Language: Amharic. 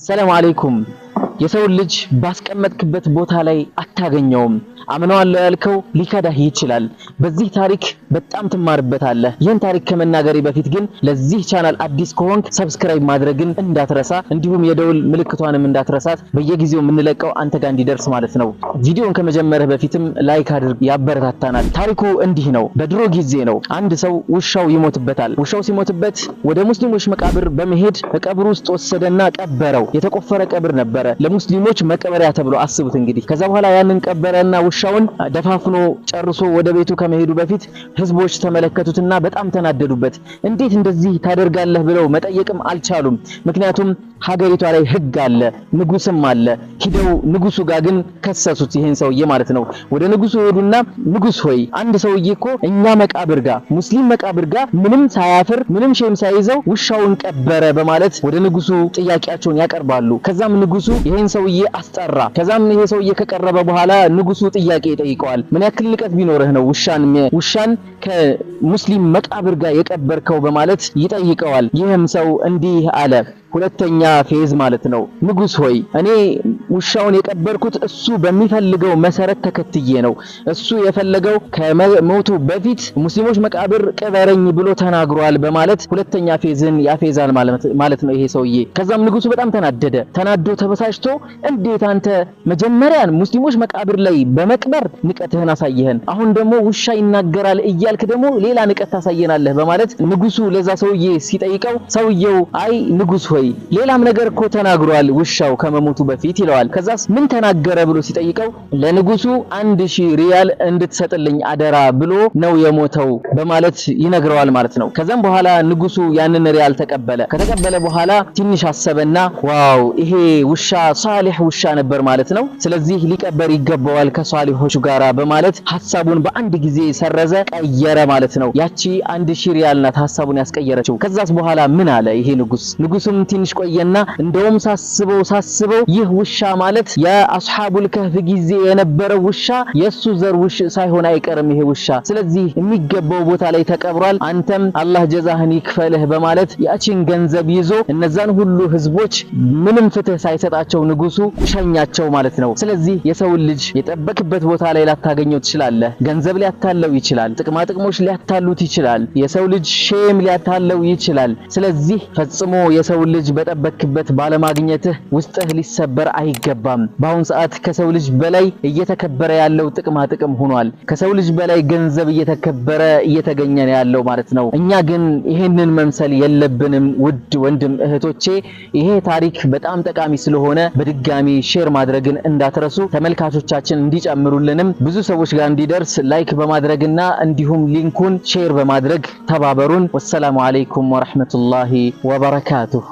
ሰላም አለይኩም የሰው ልጅ ባስቀመጥክበት ቦታ ላይ አታገኘውም አምነዋለሁ ያልከው ሊከዳህ ይችላል በዚህ ታሪክ በጣም ትማርበታለህ ይህን ታሪክ ከመናገሬ በፊት ግን ለዚህ ቻናል አዲስ ከሆንክ ሰብስክራይብ ማድረግን እንዳትረሳ እንዲሁም የደውል ምልክቷንም እንዳትረሳት በየጊዜው የምንለቀው አንተ ጋር እንዲደርስ ማለት ነው ቪዲዮን ከመጀመርህ በፊትም ላይክ አድርግ ያበረታታናል ታሪኩ እንዲህ ነው በድሮ ጊዜ ነው አንድ ሰው ውሻው ይሞትበታል ውሻው ሲሞትበት ወደ ሙስሊሞች መቃብር በመሄድ ቀብሩ ውስጥ ወሰደና ቀበረው የተቆፈረ ቀብር ነበረ ለሙስሊሞች መቀበሪያ ተብሎ አስቡት እንግዲህ ከዛ በኋላ ያንን ቀበረና ውሻውን ደፋፍኖ ጨርሶ ወደ ቤቱ ከመሄዱ በፊት ህዝቦች ተመለከቱትና በጣም ተናደዱበት እንዴት እንደዚህ ታደርጋለህ ብለው መጠየቅም አልቻሉም ምክንያቱም ሀገሪቷ ላይ ህግ አለ ንጉስም አለ ሂደው ንጉሱ ጋር ግን ከሰሱት ይሄን ሰውዬ ማለት ነው ወደ ንጉሱ ሄዱና ንጉስ ሆይ አንድ ሰውዬ እኮ እኛ መቃብር ጋር ሙስሊም መቃብር ጋር ምንም ሳያፍር ምንም ሸም ሳይዘው ውሻውን ቀበረ በማለት ወደ ንጉሱ ጥያቄያቸውን ያቀርባሉ ከዛም ንጉሱ ይሄን ሰውዬ አስጠራ ከዛም ይሄ ሰውዬ ከቀረበ በኋላ ንጉሱ ጥያቄ ይጠይቀዋል ምን ያክል ልቀት ቢኖርህ ነው ውሻን ከሙስሊም መቃብር ጋር የቀበርከው በማለት ይጠይቀዋል ይሄም ሰው እንዲህ አለ ሁለተኛ ፌዝ ማለት ነው ንጉስ ሆይ እኔ ውሻውን የቀበርኩት እሱ በሚፈልገው መሰረት ተከትዬ ነው እሱ የፈለገው ከሞቱ በፊት ሙስሊሞች መቃብር ቀበረኝ ብሎ ተናግሯል በማለት ሁለተኛ ፌዝን ያፌዛል ማለት ነው ይሄ ሰውዬ ከዛም ንጉሱ በጣም ተናዶ ተበሳጭቶ እንዴት አንተ መጀመሪያን ሙስሊሞች መቃብር ላይ በመቅበር ንቀትህን አሳየህን አሁን ደግሞ ውሻ ይናገራል እያልክ ደግሞ ሌላ ንቀት ታሳየናለህ በማለት ንጉሱ ለዛ ሰውዬ ሲጠይቀው ሰውዬው አይ ንጉስ ሆይ ሌላም ነገር እኮ ተናግሯል ውሻው ከመሞቱ በፊት ይለዋል ከዛስ ምን ተናገረ ብሎ ሲጠይቀው ለንጉሱ 1000 ሪያል እንድትሰጥልኝ አደራ ብሎ ነው የሞተው በማለት ይነግረዋል ማለት ነው ከዛም በኋላ ንጉሱ ያንን ሪያል ከተቀበለ በኋላ ትንሽ አሰበና ዋው ይሄ ውሻ ሷሊህ ውሻ ነበር ማለት ነው ስለዚህ ሊቀበር ይገባዋል ከሷሊሆቹ ጋራ በማለት ሐሳቡን በአንድ ጊዜ ሰረዘ ቀየረ ማለት ነው ያቺ 1000 ሪያል ናት ሐሳቡን ያስቀየረችው ከዛስ በኋላ ምን አለ ይሄ ንጉስም ትንሽ ቆየና እንደውም ሳስበው ይህ ውሻ ማለት የአስሐቡል ከህፍ ጊዜ የነበረው ውሻ የሱ ዘር ውሻ ሳይሆን አይቀርም ይሄ ውሻ ስለዚህ የሚገባው ቦታ ላይ ተቀብሯል አንተም አላህ ጀዛህን ይክፈልህ በማለት ያቺን ገንዘብ ይዞ እነዛን ሁሉ ህዝቦች ምንም ፍትህ ሳይሰጣቸው ንጉሱ ሸኛቸው ማለት ነው ስለዚህ የሰው ልጅ የጠበቅበት ቦታ ላይ ላታገኘው ትችላለህ ገንዘብ ሊያታለው ይችላል ጥቅማ ጥቅሞች ሊያታሉት ይችላል የሰው ልጅ ሼም ሊያታለው ይችላል ስለዚህ ፈጽሞ የሰው ልጅ በጠበቅበት ባለማግኘትህ ውስጥህ ሊሰበር አይገባም በአሁን ሰዓት ከሰው ልጅ በላይ እየተከበረ ያለው ጥቅማ ጥቅም ሆኗል ከሰው ልጅ በላይ ገንዘብ እየተከበረ እየተገኘ ያለው ማለት ነው እኛ ግን ይሄንን መምሰል የለብንም ውድ ወንድም እህቶቼ ይሄ ታሪክ በጣም ጠቃሚ ስለሆነ በድጋሚ ሼር ማድረግን እንዳትረሱ ተመልካቾቻችን እንዲጨምሩልንም ብዙ ሰዎች ጋር እንዲደርስ ላይክ በማድረግና እንዲሁም ሊንኩን ሼር በማድረግ ተባበሩን ወሰላሙ አለይኩም ወራህመቱላሂ ወበረካቱሁ